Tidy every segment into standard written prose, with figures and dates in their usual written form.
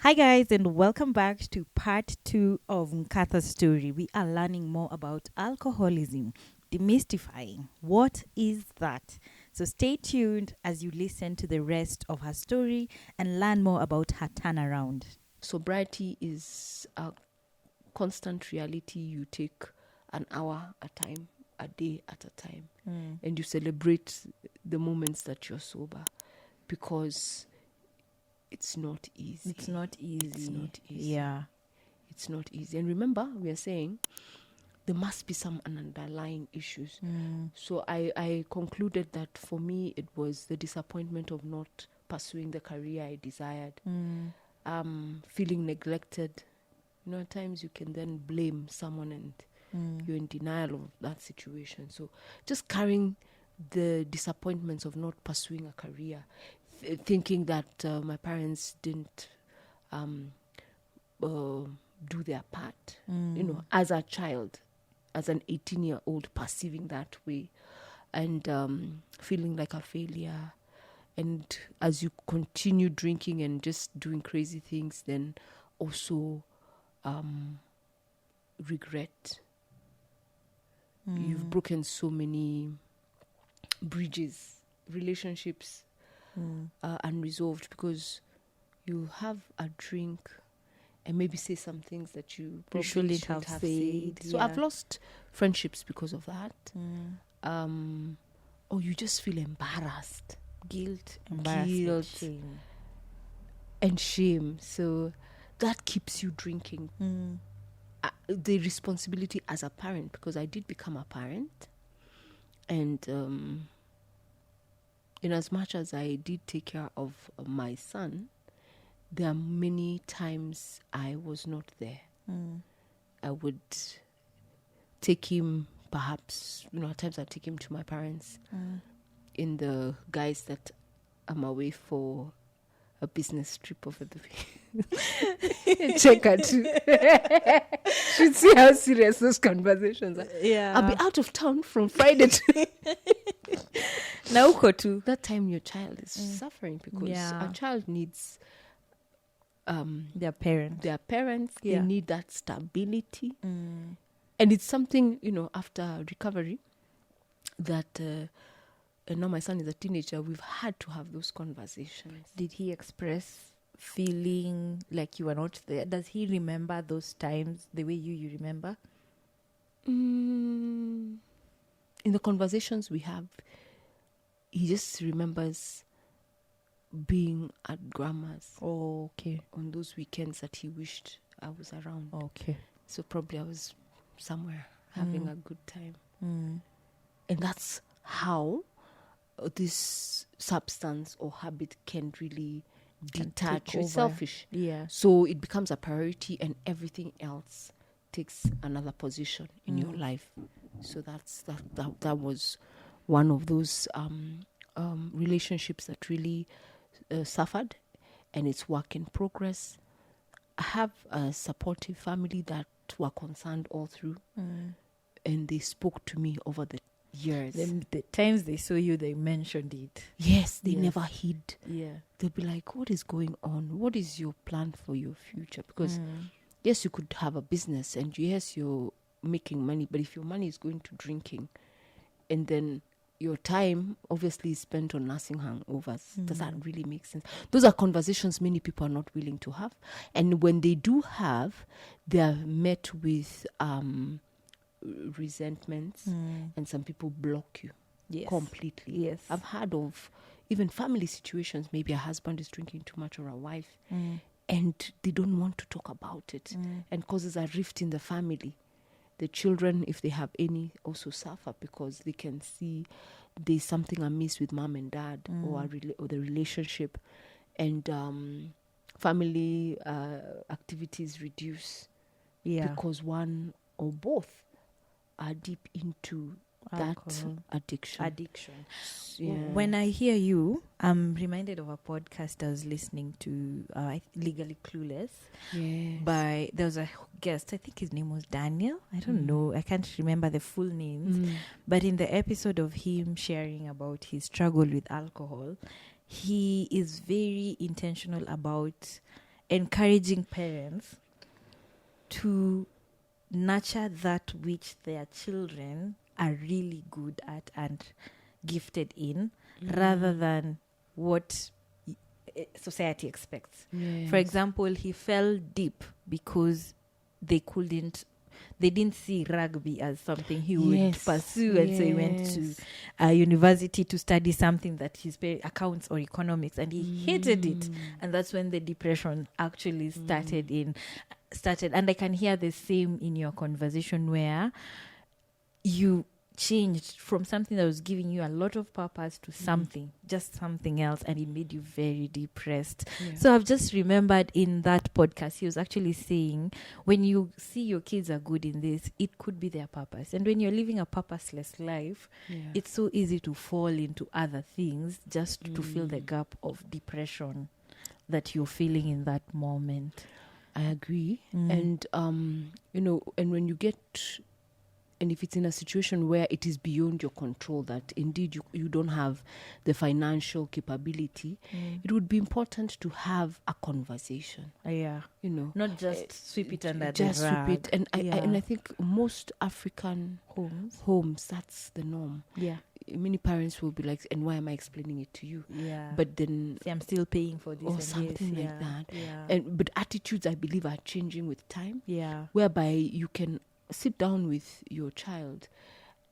Hi guys, and welcome back to part 2 of Nkatha's story. We are learning more about alcoholism, demystifying what is that. So stay tuned as you listen to the rest of her story and learn more about her turnaround. Sobriety is a constant reality. You take an hour at a time, a day at a time, and you celebrate the moments that you're sober, because it's not easy. It's not easy. It's not easy. Yeah. It's not easy. And remember, we are saying there must be some underlying issues. So I concluded that for me, it was the disappointment of not pursuing the career I desired, feeling neglected. At times you can then blame someone and you're in denial of that situation. So just carrying the disappointments of not pursuing a career, thinking that my parents didn't do their part, as a child, as an 18-year-old, perceiving that way, and feeling like a failure. And as you continue drinking and just doing crazy things, then also regret. You've broken so many bridges, relationships unresolved because you have a drink and maybe say some things that you probably shouldn't have said. So I've lost friendships because of that. Or you just feel embarrassed. Guilt, Shame. And shame. So that keeps you drinking. The responsibility as a parent, because I did become a parent, and in as much as I did take care of my son, there are many times I was not there. I would take him, perhaps, at times I'd take him to my parents in the guise that I'm away for a business trip over the weekend. Check her too. Should see how serious those conversations are. Yeah. I'll be out of town from Friday to that time your child is suffering, because a child needs their parents. They need that stability. And it's something, after recovery, that and now my son is a teenager, we've had to have those conversations. Did he express feeling like you were not there? Does he remember those times the way you remember? In the conversations we have, he just remembers being at grandma's. Oh, okay. On those weekends that he wished I was around. Okay. So probably I was somewhere having a good time. And that's how this substance or habit can really detach. It's selfish. Yeah. So it becomes a priority and everything else takes another position in your life. So that was one of those relationships that really suffered, and it's work in progress. I have a supportive family that were concerned all through, and they spoke to me over the years. The times they saw you, they mentioned it. Yes, they never hid. Yeah. They'll be like, what is going on? What is your plan for your future? Because yes, you could have a business and yes, you're making money, but if your money is going to drinking and then your time obviously is spent on nursing hangovers, does that really make sense? Those are conversations many people are not willing to have. And when they do have, they are met with resentments, and some people block you completely. Yes. I've heard of even family situations, maybe a husband is drinking too much or a wife, and they don't want to talk about it, and causes a rift in the family. The children, if they have any, also suffer because they can see there's something amiss with mom and dad, or the relationship, and family activities reduce because one or both are deep into alcohol. That addiction. Yeah. When I hear you, I'm reminded of a podcast I was listening to, Legally Clueless. Yes. There was a guest, I think his name was Daniel. I don't know. I can't remember the full names. But in the episode of him sharing about his struggle with alcohol, he is very intentional about encouraging parents to nurture that which their children are really good at and gifted in, rather than what society expects. Yes. For example, he fell deep because they didn't see rugby as something he would pursue, and so he went to university to study something that his accounts or economics, and he hated it, and that's when the depression actually started. And I can hear the same in your conversation, where you changed from something that was giving you a lot of purpose to just something else, and it made you very depressed. So I've just remembered in that podcast, he was actually saying, when you see your kids are good in this, it could be their purpose. And when you're living a purposeless life, it's so easy to fall into other things just to fill the gap of depression that you're feeling in that moment. I agree. And and when you get, and if it's in a situation where it is beyond your control, that indeed you don't have the financial capability, it would be important to have a conversation. Not just sweep it under just the rag. sweep it. And I think most African homes, that's the norm. Many parents will be like, and why am I explaining it to you? But then, see, I'm still paying for this, or and something this. like that. But attitudes, I believe, are changing with time. Whereby you can sit down with your child,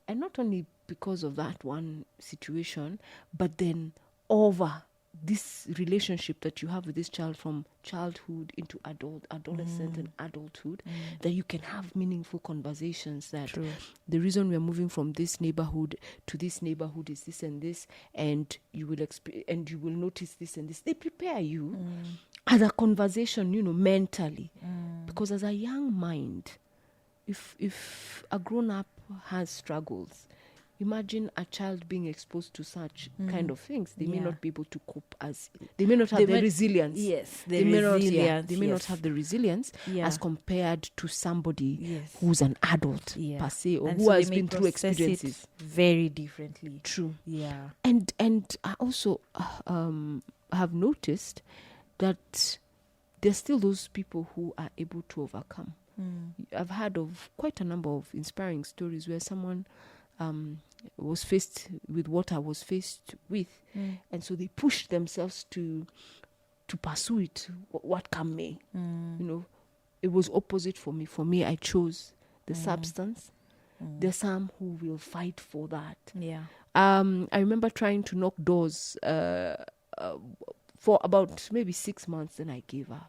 and not only because of that one situation, but then over this relationship that you have with this child from childhood into adolescent and adulthood, that you can have meaningful conversations, that the reason we're moving from this neighborhood to this neighborhood is this and this, and you will notice this and this. They prepare you as a conversation, mentally, because as a young mind, if a grown-up has struggles, imagine a child being exposed to such kind of things. They may not be able to cope, they may not have the resilience. They may not have the resilience as compared to somebody who's an adult per se, or who has been through experiences very differently. True. And I also have noticed that there's still those people who are able to overcome. I've heard of quite a number of inspiring stories where someone was faced with what I was faced with, and so they pushed themselves to pursue it, what come may. It was opposite for me. For me, I chose the substance. There's some who will fight for that. I remember trying to knock doors for about maybe 6 months, then I gave up.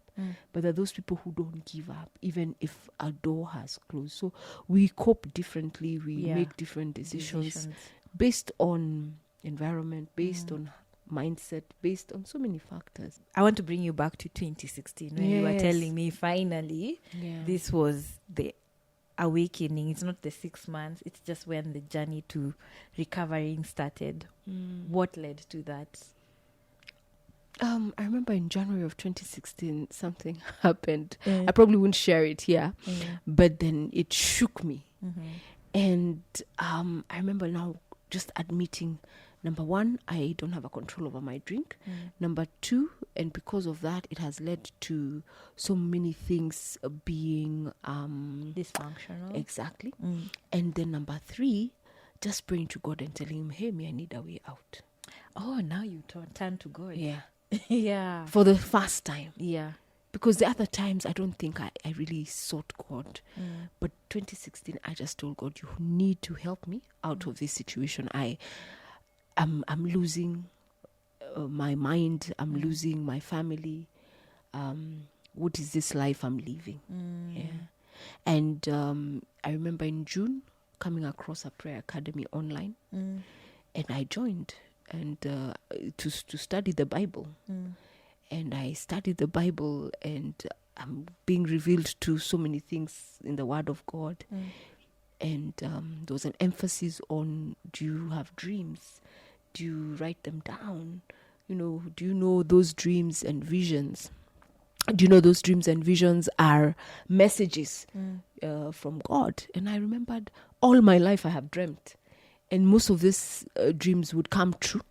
But there are those people who don't give up, even if a door has closed. So we cope differently. We make different decisions based on environment, based on mindset, based on so many factors. I want to bring you back to 2016 when you were telling me finally this was the awakening. It's not the 6 months. It's just when the journey to recovering started. What led to that? I remember in January of 2016, something happened. I probably wouldn't share it here, but then it shook me. And I remember now just admitting, number one, I don't have a control over my drink. Number two, and because of that, it has led to so many things being dysfunctional. Exactly. And then number three, just praying to God and telling him, hey, I need a way out. Oh, now you turn to God. For the first time. Because the other times, I don't think I really sought God. But 2016, I just told God, you need to help me out of this situation. I'm losing my mind. I'm losing my family. What is this life I'm living? And I remember in June, coming across a prayer academy online. And I joined. And to study the Bible. And I studied the Bible, and I'm being revealed to so many things in the Word of God. And there was an emphasis on, do you have dreams? Do you write them down? Do you know those dreams and visions? Do you know those dreams and visions are messages from God? And I remembered all my life I have dreamt. And most of these dreams would come true.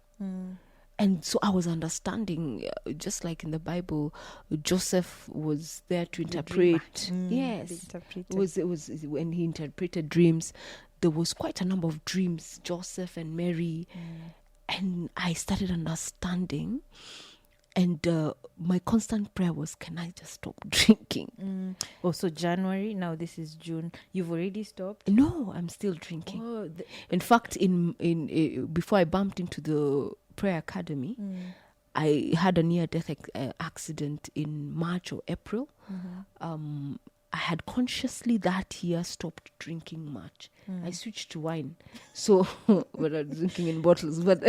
And so I was understanding, just like in the Bible, Joseph was there to interpret. Yes, it was when he interpreted dreams. There was quite a number of dreams, Joseph and Mary, and I started understanding. And my constant prayer was, can I just stop drinking? Oh, so January, now this is June. You've already stopped? No, I'm still drinking. Oh, in fact, in before I bumped into the prayer academy, I had a near-death accident in March or April. I had consciously that year stopped drinking much. I switched to wine. So, when I was drinking in bottles, but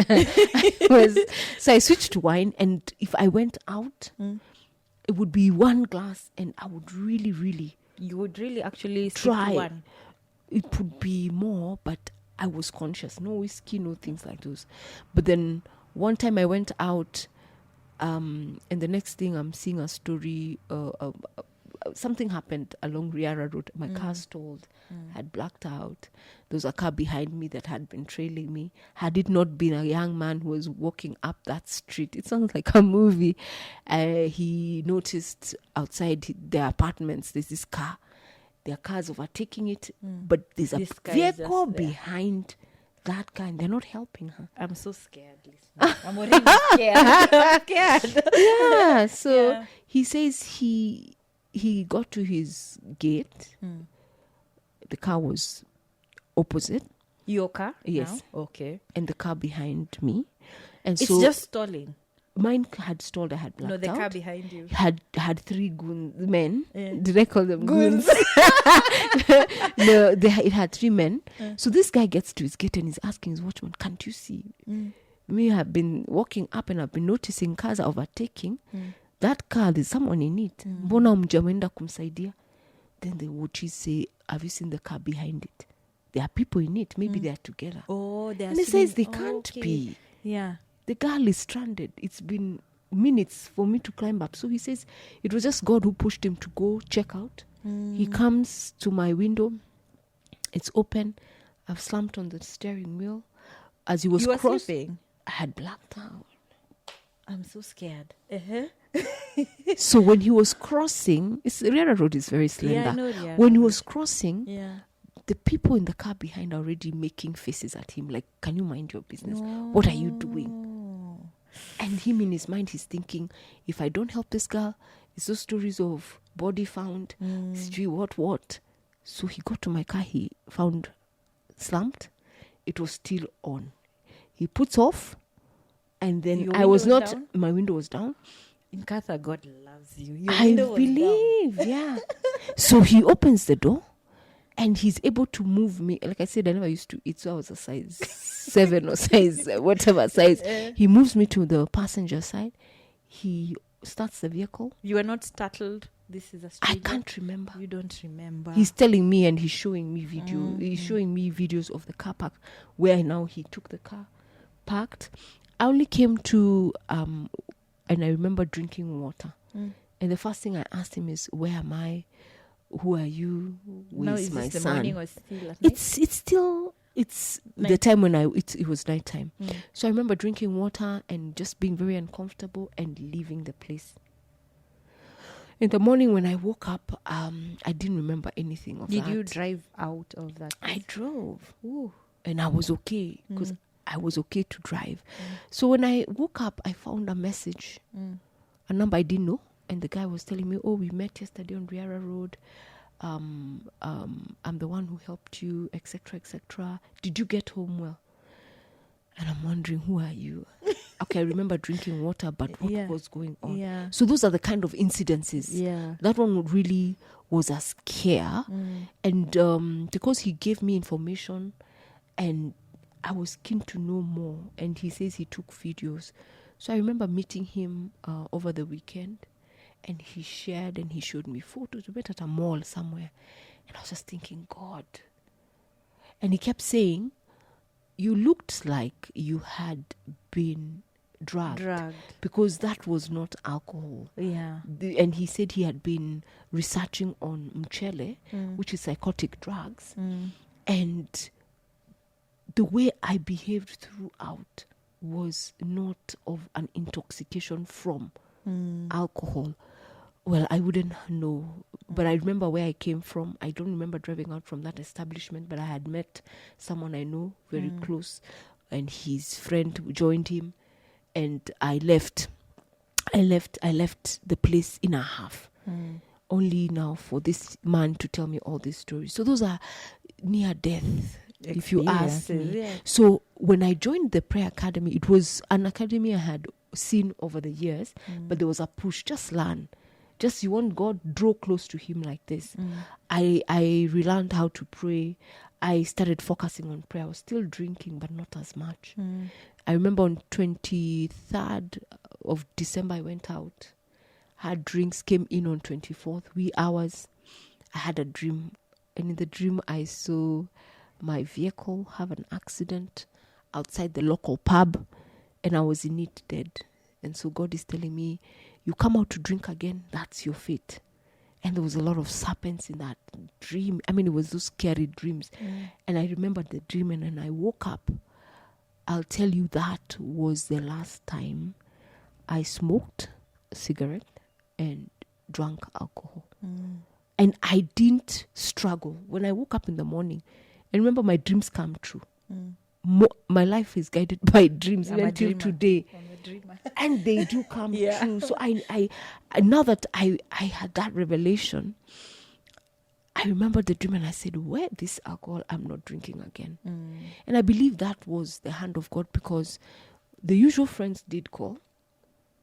so I switched to wine. And if I went out, it would be one glass, and I would really. You would really actually try. Stick to one. It would be more, but I was conscious. No whiskey, no things like those. But then one time I went out, and the next thing I'm seeing a story. Something happened along Riara Road. My car stalled. I had blacked out. There was a car behind me that had been trailing me. Had it not been a young man who was walking up that street, it sounds like a movie. He noticed outside their apartments, there's this car. Their car's overtaking it, but there's a vehicle behind that car, and they're not helping her. I'm so scared, listener. I'm already scared. Yeah, so he says he got to his gate. The car was opposite. Your car? Yes. Now? Okay. And the car behind me. And it's so just stalling. Mine had stalled. I had blacked out. No, the car behind you. Had 3 men. Yeah. Did I call them goons? No, it had 3 men. So this guy gets to his gate and he's asking his watchman, can't you see? Me, have been walking up and I've been noticing cars are overtaking. That car, there's someone in it. Mbona mjamenda kumsaidia? Then the watches say, have you seen the car behind it? There are people in it. Maybe they are together. Oh, they are. And he says they can't be. Yeah. The girl is stranded. It's been minutes for me to climb up. So he says it was just God who pushed him to go check out. He comes to my window. It's open. I've slumped on the steering wheel. As he was crossing, I had blacked out. I'm so scared. So when he was crossing, Riara Road is very slender. Yeah, I know, yeah. When he was crossing, the people in the car behind are already making faces at him like, can you mind your business? No. What are you doing? And him in his mind, he's thinking, if I don't help this girl, it's those stories of body found, what. So he got to my car, he found slumped. It was still on. He puts off, and then my window was down. Nkatha, God loves you. I believe, yeah. So he opens the door, and he's able to move me. Like I said, I never used to eat, so I was a size 7 or size, whatever size. He moves me to the passenger side. He starts the vehicle. You are not startled? This is a stranger? I can't remember. You don't remember? He's telling me, and he's showing me video. He's showing me videos of the car park, where now he took the car, parked. I only came to, and I remember drinking water. And the first thing I asked him is, where am I? Who are you? Where is my son? The morning or still at night? It's the time when it was nighttime. So I remember drinking water and just being very uncomfortable and leaving the place. In the morning when I woke up, I didn't remember anything of that. Did you drive out of that place? I drove. Ooh. And I was okay because I was okay to drive. So when I woke up, I found a message, a number I didn't know. And the guy was telling me, oh, we met yesterday on Riara Road. I'm the one who helped you, etc., etc. Did you get home well? And I'm wondering, who are you? Okay, I remember drinking water, but what was going on? Yeah. So those are the kind of incidences. Yeah. That one really was a scare. And because he gave me information and I was keen to know more. And he says he took videos. So I remember meeting him over the weekend. And he shared and he showed me photos. We met at a mall somewhere. And I was just thinking, God. And he kept saying, you looked like you had been drugged. Because that was not alcohol. Yeah. And he said he had been researching on mchele, which is psychotic drugs. And the way I behaved throughout was not of an intoxication from alcohol. Well, I wouldn't know, but I remember where I came from. I don't remember driving out from that establishment, but I had met someone I know very close, and his friend joined him, and I left the place in a half. Only now for this man to tell me all these stories. So those are near death, if you ask me. Yeah. So when I joined the prayer academy, it was an academy I had seen over the years, but there was a push, just learn. Just you want God, draw close to him like this. I relearned how to pray. I started focusing on prayer. I was still drinking, but not as much. I remember on 23rd of December, I went out, had drinks, came in on 24th, wee hours. I had a dream, and in the dream I saw my vehicle have an accident outside the local pub, and I was in it dead. And so God is telling me, you come out to drink again, that's your fate. And there was a lot of serpents in that dream. I mean, it was those scary dreams. And I remembered the dream, and when I woke up, I'll tell you that was the last time I smoked a cigarette and drank alcohol. And I didn't struggle. When I woke up in the morning, and remember, my dreams come true. My life is guided by dreams until today. And they do come true. So I now that I had that revelation, I remember the dream, and I said, where this alcohol, I'm not drinking again. And I believe that was the hand of God, because the usual friends did call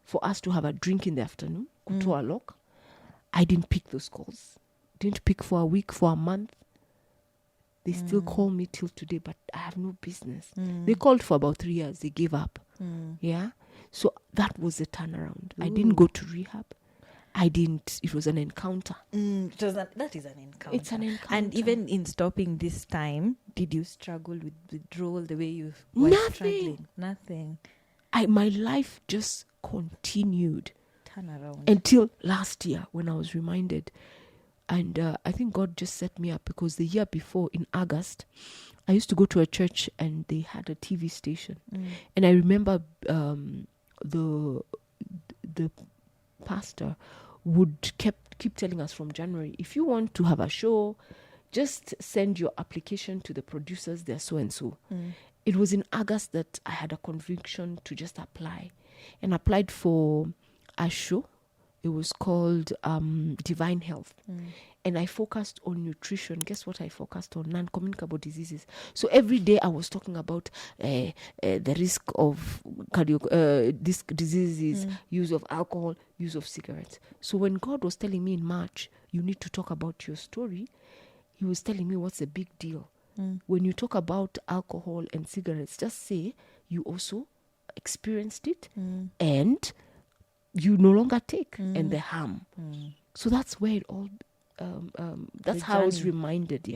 for us to have a drink in the afternoon, to our lock. I didn't pick those calls. Didn't pick for a week, for a month. They still call me till today, but I have no business. They called for about 3 years. They gave up. Yeah. So that was the turnaround. I didn't go to rehab. It was an encounter. That is an encounter. It's an encounter. And even in stopping this time, did you struggle with withdrawal the way you were struggling? Nothing. My life just continued. Turnaround. Until last year, when I was reminded. And I think God just set me up, because the year before, in August, I used to go to a church, and they had a TV station. And I remember the pastor would keep telling us from January, if you want to have a show, just send your application to the producers. They're so and so. It was in August that I had a conviction to just apply, and applied for a show. It was called Divine Health. And I focused on nutrition. Guess what I focused on? Non-communicable diseases. So every day I was talking about the risk of diseases, use of alcohol, use of cigarettes. So when God was telling me in March, you need to talk about your story, he was telling me, what's the big deal? When you talk about alcohol and cigarettes, just say you also experienced it and you no longer take, and the harm. So that's where it all, that's how I was reminded,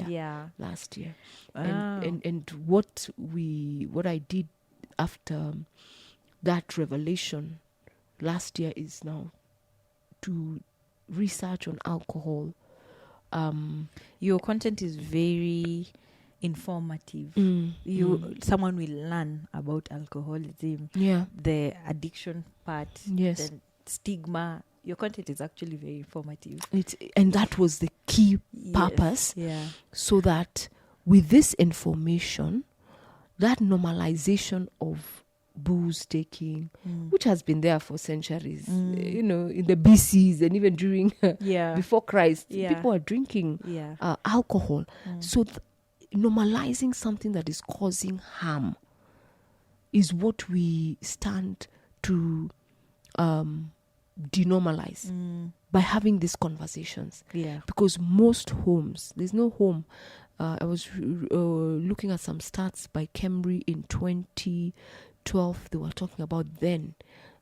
last year. And what I did after that revelation last year is now to research on alcohol. Your content is very informative. Someone will learn about alcoholism, the addiction part, the stigma. Your content is actually very informative. And that was the key purpose, so that with this information, that normalization of booze taking, which has been there for centuries, in the BCs and even during before Christ, people are drinking alcohol. So normalizing something that is causing harm is what we stand to denormalize by having these conversations. Because most homes, there's no home. I was looking at some stats by Cambry in 2012. They were talking about then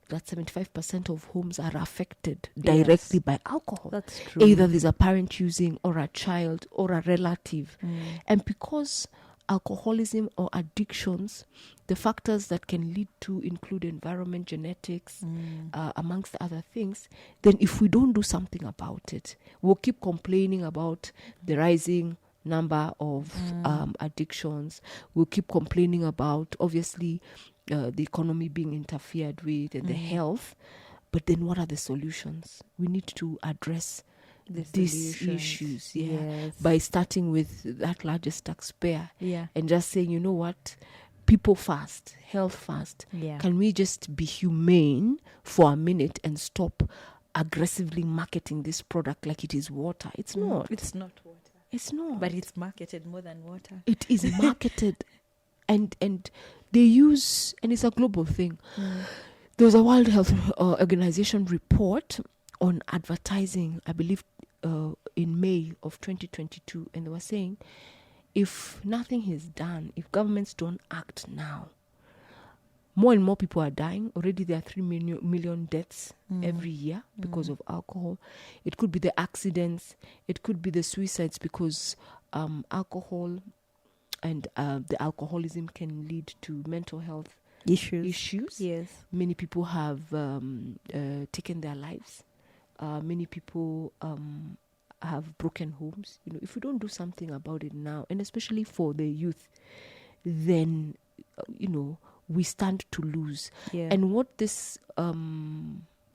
that 75% of homes are affected directly by alcohol. That's true. Either there's a parent using, or a child, or a relative. And because alcoholism or addictions, the factors that can lead to include environment, genetics, amongst other things, then if we don't do something about it, we'll keep complaining about the rising number of addictions. We'll keep complaining about, obviously, the economy being interfered with and the health. But then what are the solutions? We need to address these issues by starting with that largest taxpayer and just saying, you know what, people first, health first. Can we just be humane for a minute and stop aggressively marketing this product like it is water? It's not. It's not water. It's not. But it's marketed more than water. It is marketed. and they use, and it's a global thing. There was a World Health Organization report on advertising, I believe, in May of 2022, and they were saying, if nothing is done, if governments don't act now, more and more people are dying. Already there are 3 million deaths every year because of alcohol. It could be the accidents. It could be the suicides because alcohol and the alcoholism can lead to mental health issues. Yes. Many people have taken their lives. Many people have broken homes. You know, if we don't do something about it now, and especially for the youth, then we stand to lose. And what these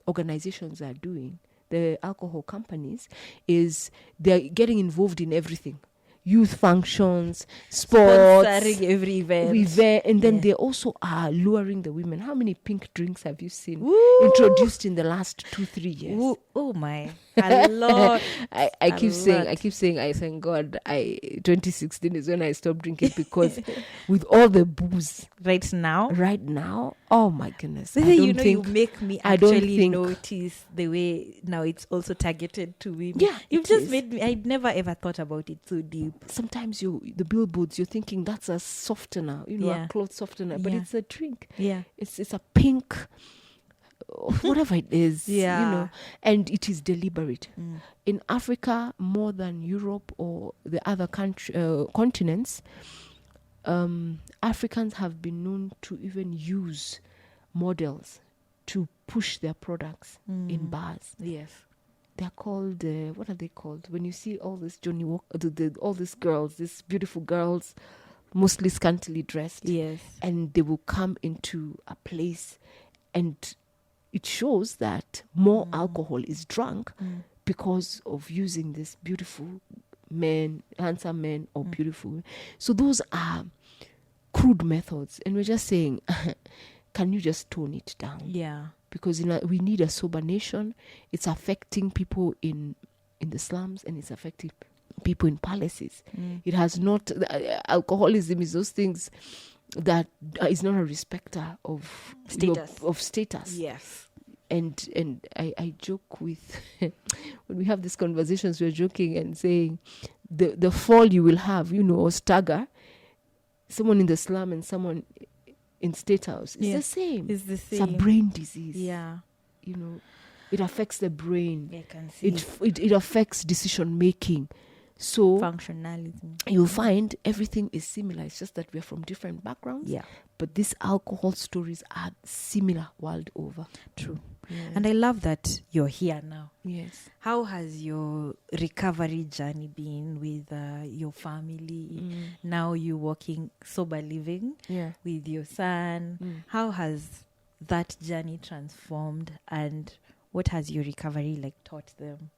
organizations are doing, the alcohol companies, is they're getting involved in everything. Youth functions, sports, sponsoring every event. And then they also are luring the women. How many pink drinks have you seen introduced in the last 2-3 years? Oh my, a lot. I keep saying, I thank God 2016 is when I stopped drinking, because with all the booze right now, oh my goodness. You make me actually notice the way now it's also targeted to women. Yeah, you've just made me. I'd never ever thought about it so deep. Sometimes the billboards, you're thinking that's a softener, a cloth softener, but it's a drink. Yeah, it's a pink, whatever it is. And it is deliberate. In Africa, more than Europe or the other continents, Africans have been known to even use models to push their products in bars. Yes. They're called, what are they called? When you see all this Johnny Walker, all these girls, these beautiful girls, mostly scantily dressed. Yes. And they will come into a place, and it shows that more alcohol is drunk because of using this beautiful men, handsome men or beautiful women. So those are crude methods. And we're just saying, can you just tone it down? Yeah. Because we need a sober nation. It's affecting people in the slums, and it's affecting people in palaces. It has not. Alcoholism is those things that is not a respecter of status. Yes. And I joke with when we have these conversations, we're joking and saying the fall you will have, or stagger, someone in the slum and someone in State House. It's the same. It's a brain disease. Yeah. It affects the brain. I can see. It affects decision making. So functionalism. You'll find everything is similar. It's just that we're from different backgrounds. Yeah. But these alcohol stories are similar world over. True. Yeah. And I love that you're here now. Yes. How has your recovery journey been with your family? Now you're working sober living with your son. How has that journey transformed, and what has your recovery taught them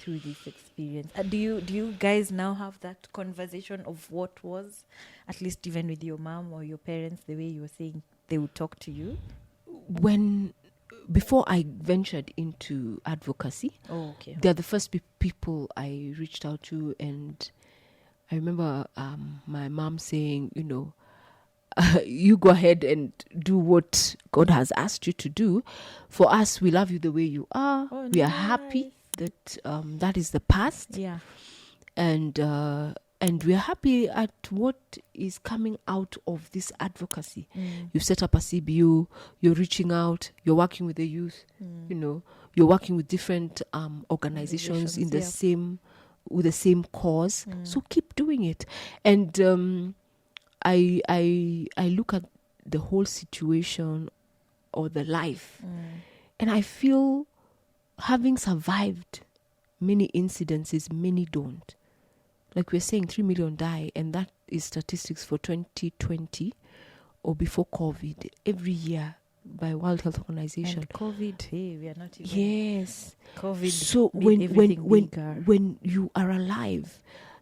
through this experience? Do you guys now have that conversation of what was, at least even with your mom or your parents, the way you were saying they would talk to you? Before I ventured into advocacy, they're the first people I reached out to, and I remember my mom saying, you go ahead and do what God has asked you to do. For us, we love you the way you are. Oh, we are happy that that is the past. Yeah. And we are happy at what is coming out of this advocacy. You've set up a CBU, you're reaching out, you're working with the youth, you're working with different organizations in the with the same cause. So keep doing it. And I look at the whole situation or the life, and I feel, having survived many incidences, many don't. Like we're saying, 3 million die, and that is statistics for 2020 or before COVID, every year by World Health Organization. And COVID, hey, we are not even. Yes. COVID. So when you are alive,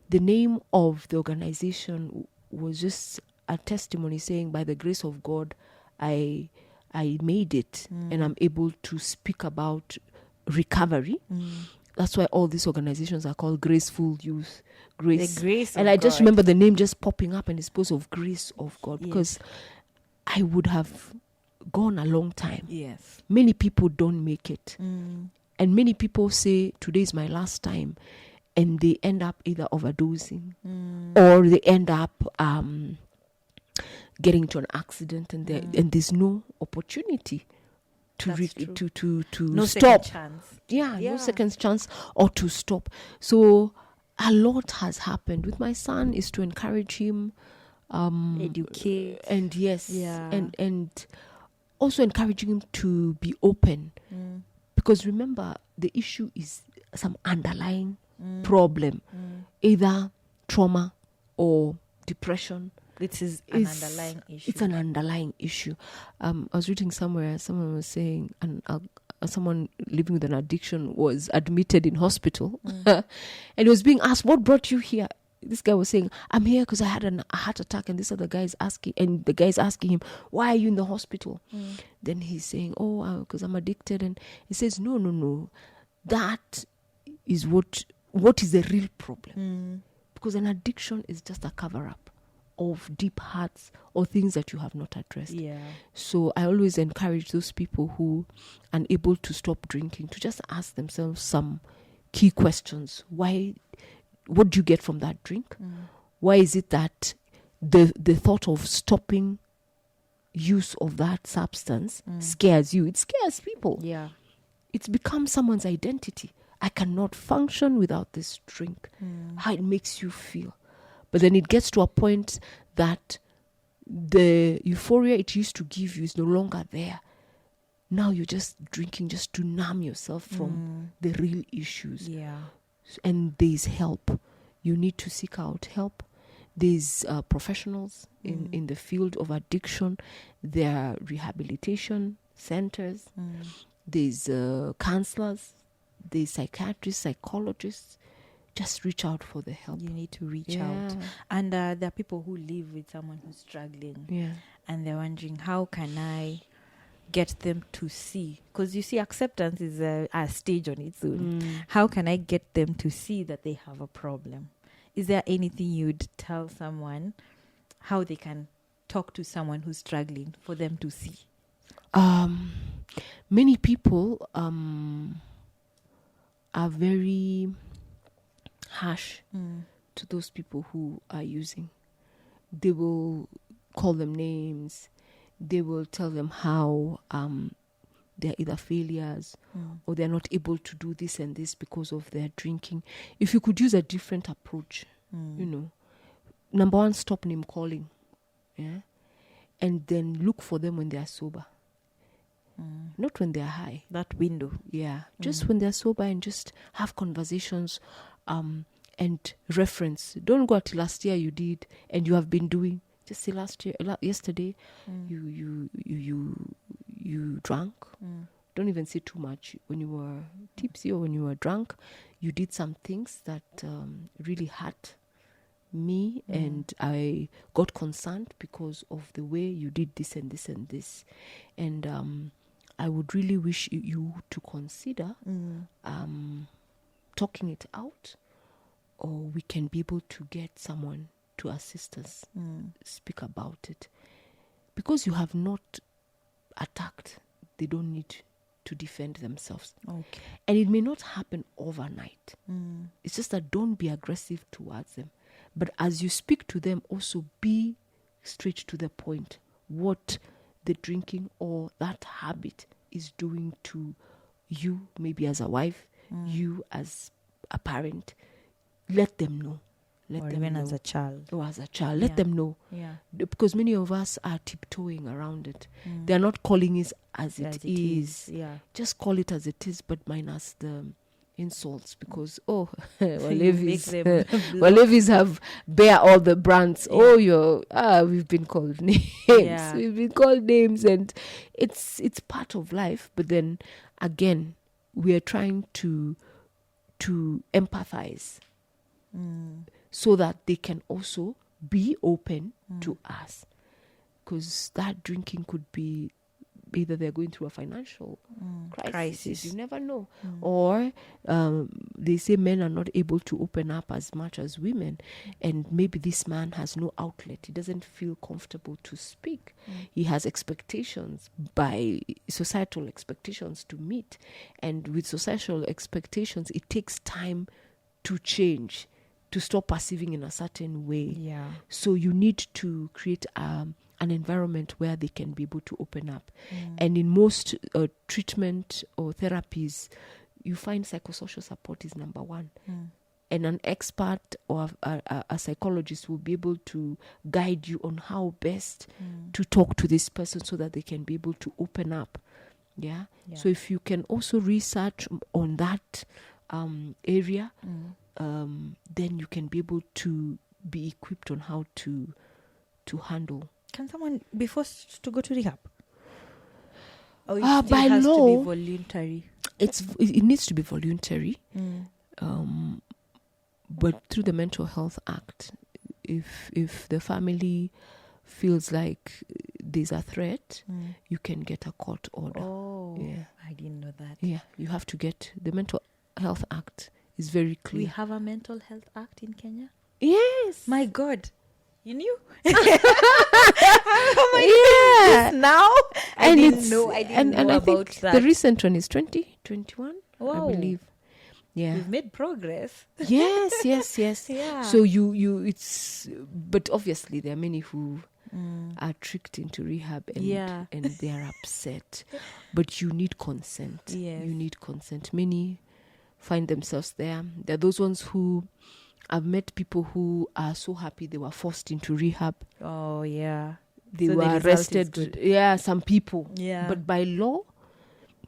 the name of the organization was just a testimony saying, by the grace of God, I made it, and I'm able to speak about recovery. That's why all these organizations are called Graceful Youth. Grace. The grace and of I just God. remember the name just popping up, and it's supposed of grace of God, because I would have gone a long time. Yes. Many people don't make it. And many people say, today is my last time. And they end up either overdosing or they end up getting into an accident, and there's no opportunity to no stop. Second chance. No second chance or to stop. So a lot has happened. With my son is to encourage him, educate, and and also encouraging him to be open, because remember, the issue is some underlying problem, either trauma or depression. It is an underlying issue. It's an underlying issue. I was reading somewhere, someone was saying, someone living with an addiction was admitted in hospital, and he was being asked, "What brought you here?" This guy was saying, "I'm here because I had a heart attack," and this other guy is asking, and the guy is asking him, "Why are you in the hospital?" Then he's saying, "Oh, because I'm addicted." And he says, "No, that is what is the real problem, because an addiction is just a cover-up of deep hurts or things that you have not addressed." So I always encourage those people who are unable to stop drinking to just ask themselves some key questions. What do you get from that drink? Why is it that the thought of stopping use of that substance scares you? It scares people. It's become someone's identity. I cannot function without this drink. How it makes you feel. But then it gets to a point that the euphoria it used to give you is no longer there. Now you're just drinking just to numb yourself from the real issues. And there's help. You need to seek out help. There's professionals in the field of addiction. There are rehabilitation centers. There's counselors. There's psychiatrists, psychologists. Just reach out for the help. You need to reach out. And there are people who live with someone who's struggling. And they're wondering, how can I get them to see? Because you see, acceptance is a stage on its own. How can I get them to see that they have a problem? Is there anything you'd tell someone how they can talk to someone who's struggling for them to see? Many people are very harsh to those people who are using. They will call them names. They will tell them how they're either failures or they're not able to do this and this because of their drinking. If you could use a different approach, number one, stop name calling. And then look for them when they are sober. Not when they're high. That window. Just when they're sober, and just have conversations and reference. Don't go at last year you did and you have been doing. Just say yesterday you drank. Don't even say too much. When you were tipsy or when you were drunk, you did some things that really hurt me, and I got concerned because of the way you did this and this and this. And I would really wish you to consider talking it out, or we can be able to get someone to assist us speak about it. Because you have not attacked, they don't need to defend themselves. And it may not happen overnight. It's just that don't be aggressive towards them. But as you speak to them, also be straight to the point. What the drinking or that habit is doing to you, maybe as a wife, you as a parent, let them know. Or even as a child. Or as a child. Let them know. Because many of us are tiptoeing around it. They're not calling it as it is. Yeah. Just call it as it is, but minus the insults because You make Walevis them Walevis have bear all the brands. We've been called names. Yeah. We've been called names, and it's part of life. But then again, we are trying to empathize so that they can also be open to us, because that drinking could be either they're going through a financial crisis. You never know. Or they say men are not able to open up as much as women, and maybe this man has no outlet. He doesn't feel comfortable to speak. He has expectations, by societal expectations, to meet, and with societal expectations it takes time to change, to stop perceiving in a certain way. Yeah. So you need to create an environment where they can be able to open up. And in most treatment or therapies, you find psychosocial support is number one. And an expert or a psychologist will be able to guide you on how best to talk to this person so that they can be able to open up. Yeah. So if you can also research on that area, then you can be able to be equipped on how to handle. Can someone be forced to go to rehab? Or it By still has law, to be voluntary? It needs to be voluntary. But through the Mental Health Act, if the family feels like there's a threat, you can get a court order. Oh, yeah. I didn't know that. Yeah, you have to get the Mental Health Act is very clear. We have a Mental Health Act in Kenya? Yes. My God. You knew? Yeah. Now? I didn't know I about think that. the recent one is 2021, Wow. I believe. Yeah. We've made progress. Yes. Yeah. So it's, but obviously there are many who are tricked into rehab and they are upset. But you need consent. Yes. You need consent. Many find themselves there. There are those ones who, I've met people who are so happy they were forced into rehab. Oh, yeah. They So were the result is arrested. good. Yeah, some people. Yeah. But by law,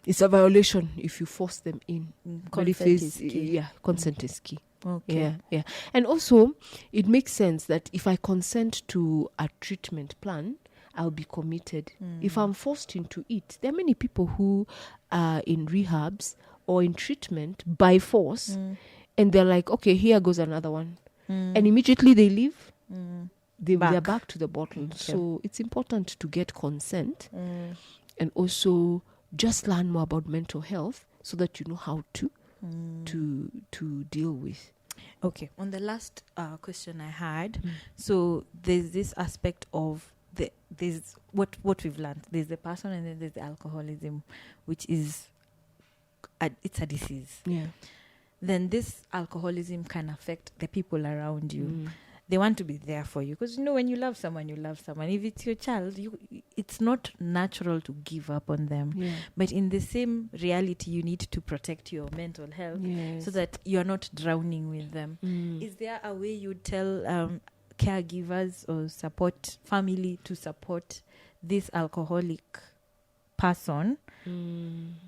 it's a violation if you force them in. But if Consent is key. Yeah, consent is key. Okay. Yeah. And also, it makes sense that if I consent to a treatment plan, I'll be committed. If I'm forced into it, there are many people who are in rehabs or in treatment by force, and they're like, okay, here goes another one. And immediately they leave. They're back to the bottle. Okay. So it's important to get consent and also just learn more about mental health so that you know how to deal with. Okay. On the last question I had, so there's this aspect of there's what we've learned. There's the person and then there's the alcoholism, which is it's a disease. Yeah. Then this alcoholism can affect the people around you. They want to be there for you because when you love someone, you love someone. If it's your child, it's not natural to give up on them. Yeah. But in the same reality, you need to protect your mental health so that you're not drowning with them. Is there a way you tell caregivers or support family to support this alcoholic person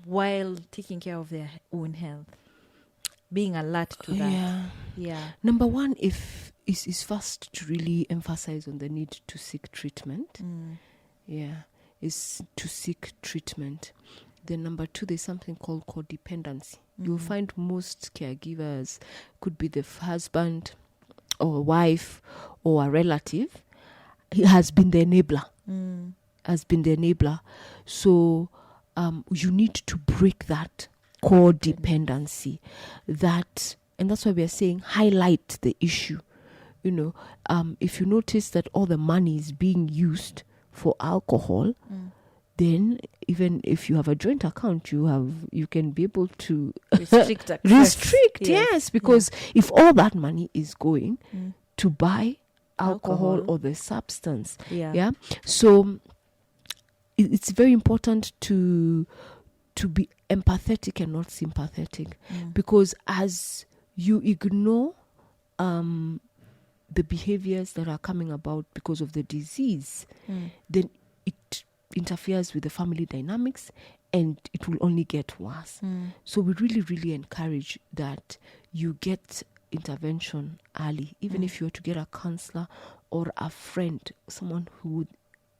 while taking care of their own health? Being alert to that. Yeah. Number one, is first to really emphasize on the need to seek treatment. Is to seek treatment. Then number two, there's something called codependency. You'll find most caregivers, could be the husband or wife or a relative, he has been the enabler. So you need to break that codependency. And that's why we are saying highlight the issue. If you notice that all the money is being used for alcohol, then even if you have a joint account, you can be able to restrict access. Yes, because if all that money is going to buy alcohol or the substance, so it's very important to be empathetic and not sympathetic, because as you ignore the behaviors that are coming about because of the disease, then it interferes with the family dynamics and it will only get worse. So we really, really encourage that you get intervention early, even if you were to get a counselor or a friend, someone who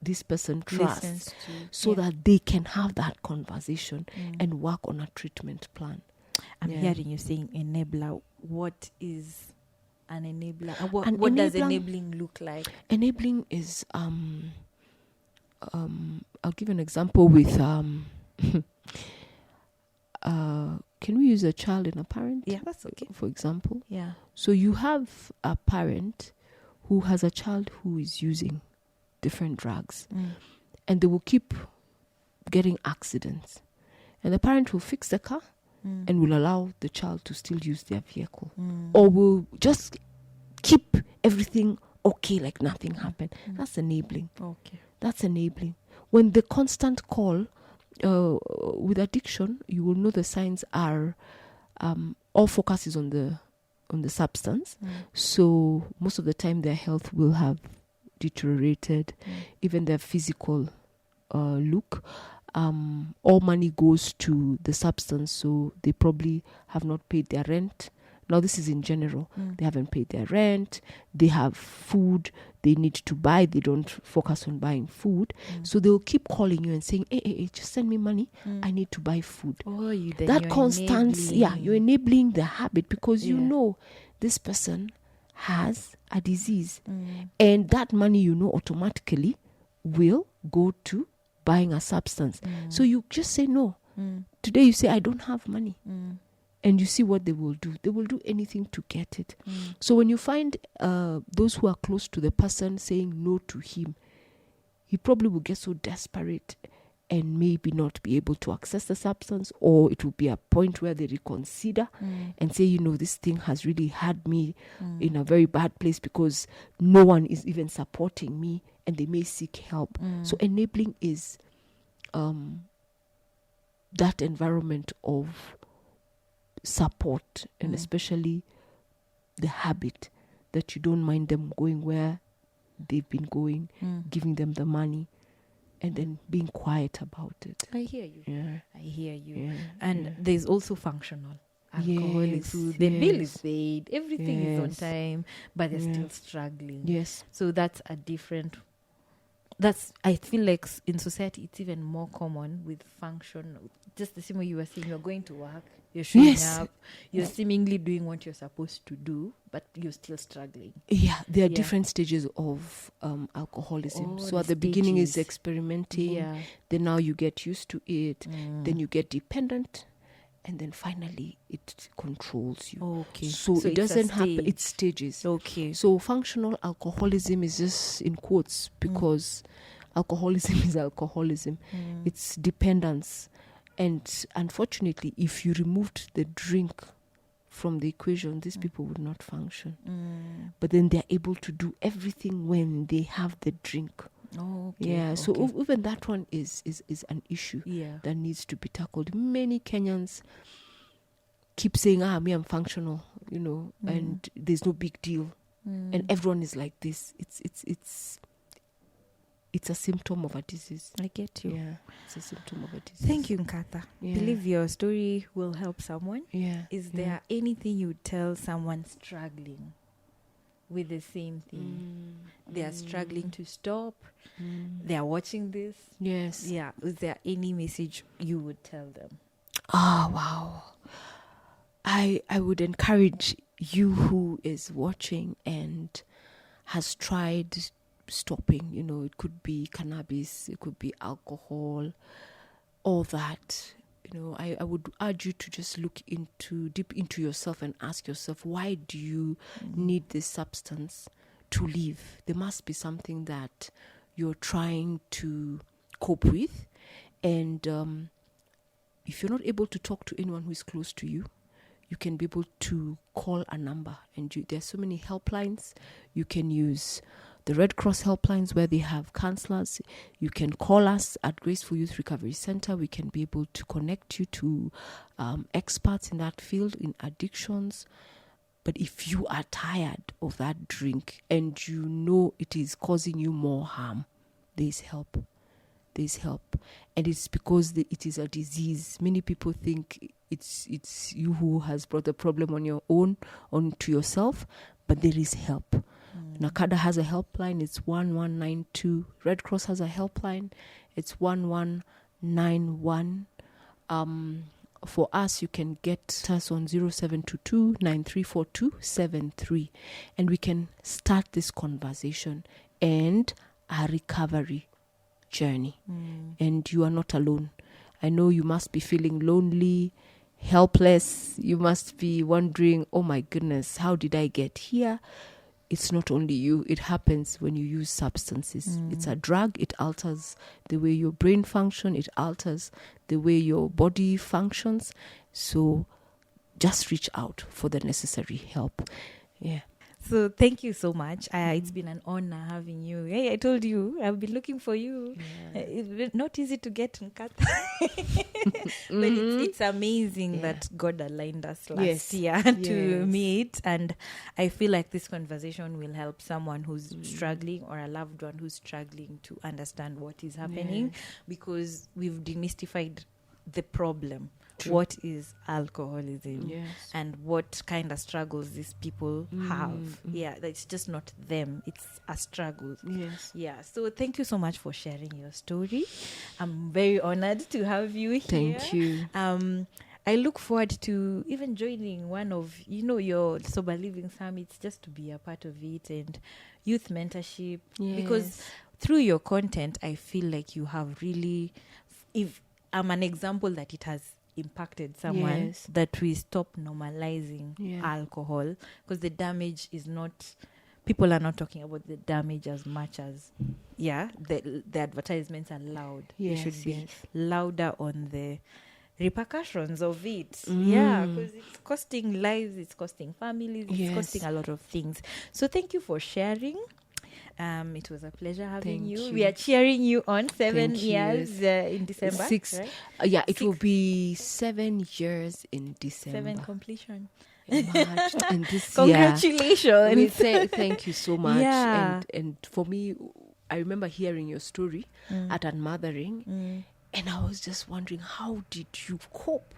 this person trusts, so that they can have that conversation and work on a treatment plan. I'm hearing you saying enabler. What is an enabler? What does enabling look like? Enabling is I'll give an example with can we use a child and a parent? Yeah, that's okay. For example. Yeah. So you have a parent who has a child who is using different drugs, and they will keep getting accidents, and the parent will fix the car and will allow the child to still use their vehicle, or will just keep everything okay like nothing happened. That's enabling. Okay. That's enabling. When the constant call with addiction, you will know the signs are all focus is on the substance. So most of the time their health will have deteriorated, even their physical look. All money goes to the substance, so they probably have not paid their rent. Now this is in general. They haven't paid their rent, they have food they need to buy, they don't focus on buying food. So they'll keep calling you and saying, hey, just send me money, I need to buy food. That constant, you're enabling the habit, because you know this person has a disease, and that money automatically will go to buying a substance. So you just say no. Today you say, I don't have money. And you see what they will do. They will do anything to get it. So when you find those who are close to the person saying no to him, he probably will get so desperate and maybe not be able to access the substance, or it will be a point where they reconsider and say, this thing has really had me in a very bad place because no one is even supporting me, and they may seek help. So enabling is that environment of support, and especially the habit that you don't mind them going where they've been going, giving them the money, and then being quiet about it. I hear you. I hear you. Yeah. And there's also functional alcoholism. The bill is paid, everything is on time, but they're still struggling. Yes. So that's a different. I feel like in society it's even more common with function. Just the same way you were saying, you're going to work, you're showing up, you're seemingly doing what you're supposed to do, but you're still struggling. Yeah, there are different stages of alcoholism. So at the beginning is experimenting, then now you get used to it, then you get dependent, and then finally it controls you. Okay. So it doesn't happen, it's stages. Okay. So functional alcoholism is just in quotes, because alcoholism is alcoholism. It's dependence. And unfortunately, if you removed the drink from the equation, these people would not function. But then they're able to do everything when they have the drink. So even that one is an issue that needs to be tackled. Many Kenyans keep saying, me, I'm functional, and there's no big deal. And everyone is like this. It's a symptom of a disease. I get you. Yeah, it's a symptom of a disease. Thank you, Nkatha. Believe your story will help someone. Yeah. Is there anything you would tell someone struggling with the same thing? They are struggling to stop. They are watching this. Yes. Yeah. Is there any message you would tell them? Wow. I would encourage you who is watching and has tried stopping, it could be cannabis, it could be alcohol, all that. I would urge you to just look deep into yourself and ask yourself, why do you need this substance to live? There must be something that you're trying to cope with. And if you're not able to talk to anyone who is close to you, you can be able to call a number. And there's so many helplines. You can use the Red Cross helplines where they have counselors. You can call us at Graceful Youth Recovery Center. We can be able to connect you to experts in that field, in addictions. But if you are tired of that drink and you know it is causing you more harm, there is help. there's help. And it's because it is a disease. Many people think it's you who has brought the problem on your own, onto yourself, but there is help. Nkatha has a helpline, it's 1192. Red Cross has a helpline, it's 1191. For us, you can get us on 0722-934273, and we can start this conversation and a recovery journey. And you are not alone. I know you must be feeling lonely, helpless. You must be wondering, oh my goodness, how did I get here? It's not only you. It happens when you use substances. It's a drug. It alters the way your brain functions. It alters the way your body functions. So just reach out for the necessary help. Yeah. So thank you so much. It's been an honor having you. Hey, I told you, I've been looking for you. Yeah. It's not easy to get Nkatha. But it's amazing that God aligned us last year to meet. And I feel like this conversation will help someone who's struggling, or a loved one who's struggling, to understand what is happening, because we've demystified the problem. True. What is alcoholism? Yes. And what kind of struggles these people have. Yeah, it's just not them. It's a struggle. Yes. Yeah. So thank you so much for sharing your story. I'm very honored to have you here. Thank you. I look forward to even joining one of, your Sober Living Summits, just to be a part of it, and youth mentorship. Yes. Because through your content, I feel like you have really, if I'm an example that it has impacted someone, that we stop normalizing alcohol, because the damage is not, people are not talking about the damage as much as the advertisements are loud. They should be louder on the repercussions of it. Because it's costing lives, it's costing families, it's costing a lot of things. So thank you for sharing. It was a pleasure having you. We are cheering you on 7 years in December. 6. Right? It will be 7 years in December. 7 completion. March, and this Congratulations. Thank you so much. Yeah. And for me, I remember hearing your story at Unmothering, and I was just wondering, how did you cope?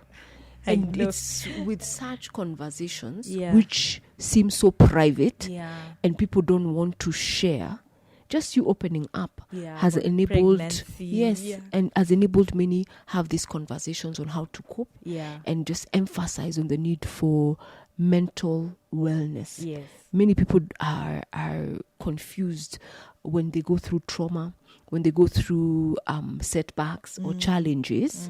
And it's with such conversations which seem so private and people don't want to share. Just you opening up has enabled and has enabled many have these conversations on how to cope and just emphasize on the need for mental wellness. Many people are confused when they go through trauma, when they go through setbacks or challenges.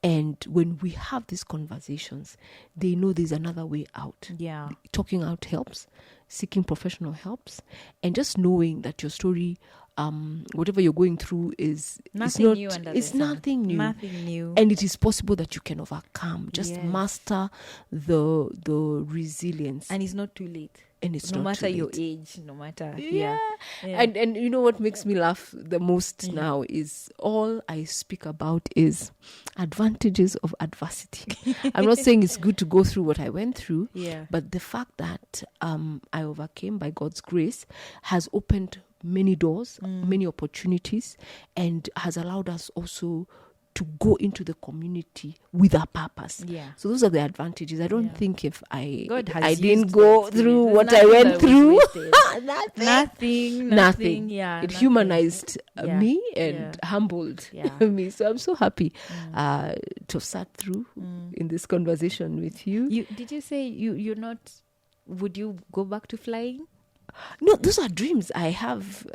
And when we have these conversations, they know there's another way out. Talking out helps, seeking professional helps, and just knowing that your story, whatever you're going through, is nothing new under the sun. Nothing new. Nothing new. And it is possible that you can overcome. Just master the resilience. And it's not too late. And it's no not matter too your late. age, no matter And you know what makes me laugh the most now is all I speak about is advantages of adversity. I'm not saying it's good to go through what I went through, but the fact that I overcame by God's grace has opened many doors, many opportunities, and has allowed us also to go into the community with a purpose. So those are the advantages. I don't think if I didn't go through what I went through, nothing. It humanized me and humbled me. So I'm so happy to have sat through in this conversation with you. Did you say you're not? Would you go back to flying? No, those are dreams. I have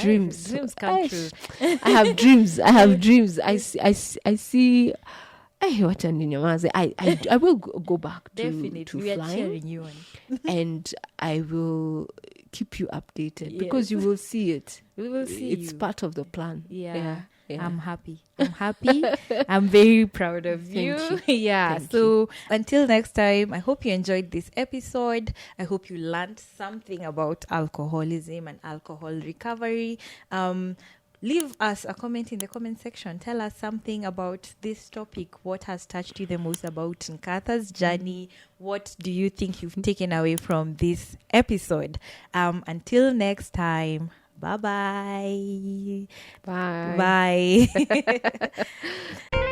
dreams. Dreams come true. I have dreams. I see. I will go back to Definitely. to We are flying, cheering you on. and I will keep you updated because you will see it. We will see It's you. part of the plan. Yeah. I'm happy. I'm very proud of you. Thank Thank you. Until next time, I hope you enjoyed this episode. I hope you learned something about alcoholism and alcohol recovery. Leave us a comment in the comment section. Tell us something about this topic. What has touched you the most about Nkatha's journey? What do you think you've taken away from this episode? Until next time, Bye-bye. Bye. Bye.